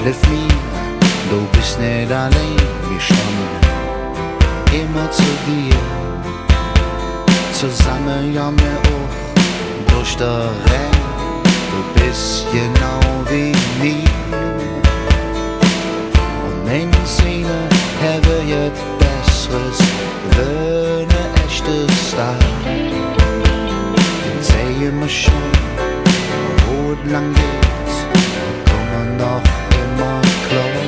Hilf mir, du bist nicht allein, wir standen immer zu dir. Zusammen jagen wir auch durch der Renn, du bist genau wie mir. Und meine Seele habe jetzt Besseres, wie ne echte Star. Den sehen wir schon, wo es lang geht, wir kommen noch immer klar.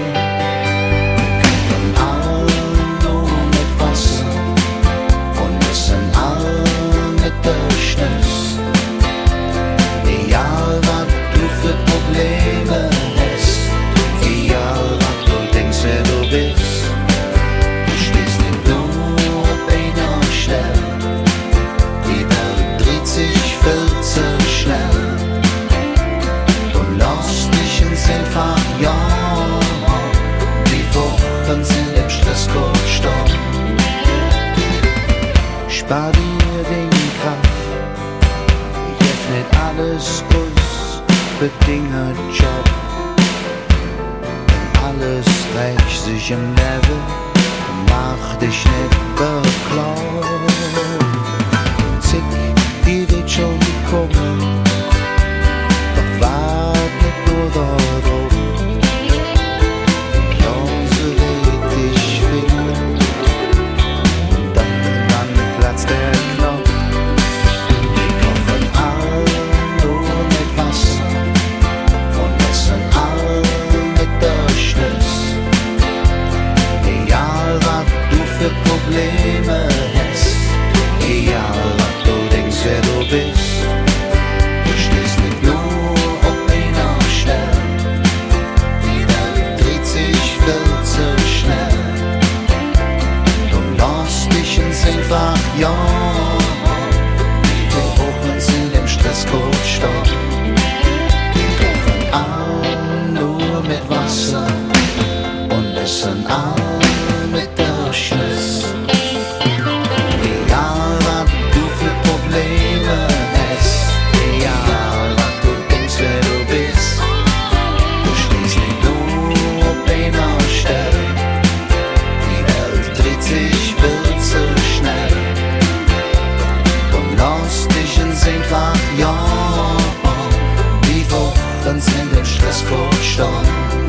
Probleme hast, egal was du denkst, wer du bist. Du stehst nicht nur auf einer Stelle, die Welt dreht sich viel zu schnell. Du lässt dich ins einfach Jahr, die Wochen sind im Stresscode stopp. Spar dir den Kraft, jetzt nicht alles gut. Dinge Job, wenn alles rächt sich im Level, mach dich nicht bekloppt. Zick, die wird schon kommen, doch wart nicht nur dort oben. Lose wird dich finden und dann platzt der Knopf. Wir kochen all nur mit Wasser. Egal was du für Probleme hast, egal was du denkst, wer du bist, du stehst nicht nur auf einer Stelle, die Welt dreht sich viel zu schnell. Du lässt dich ins einfach Jahr, die Wochen sind im Stresscode stopp. Wir kochen all nur mit Wasser und essen all mit der Schniss. Egal was du für Probleme hast, egal was du denkst, wer du bist, du stehst nicht nur auf einer Stelle, die Welt dreht sich viel zu schnell. Du lässt dich ins einfach Jahr, die Wochen sind im Stresscode stopp.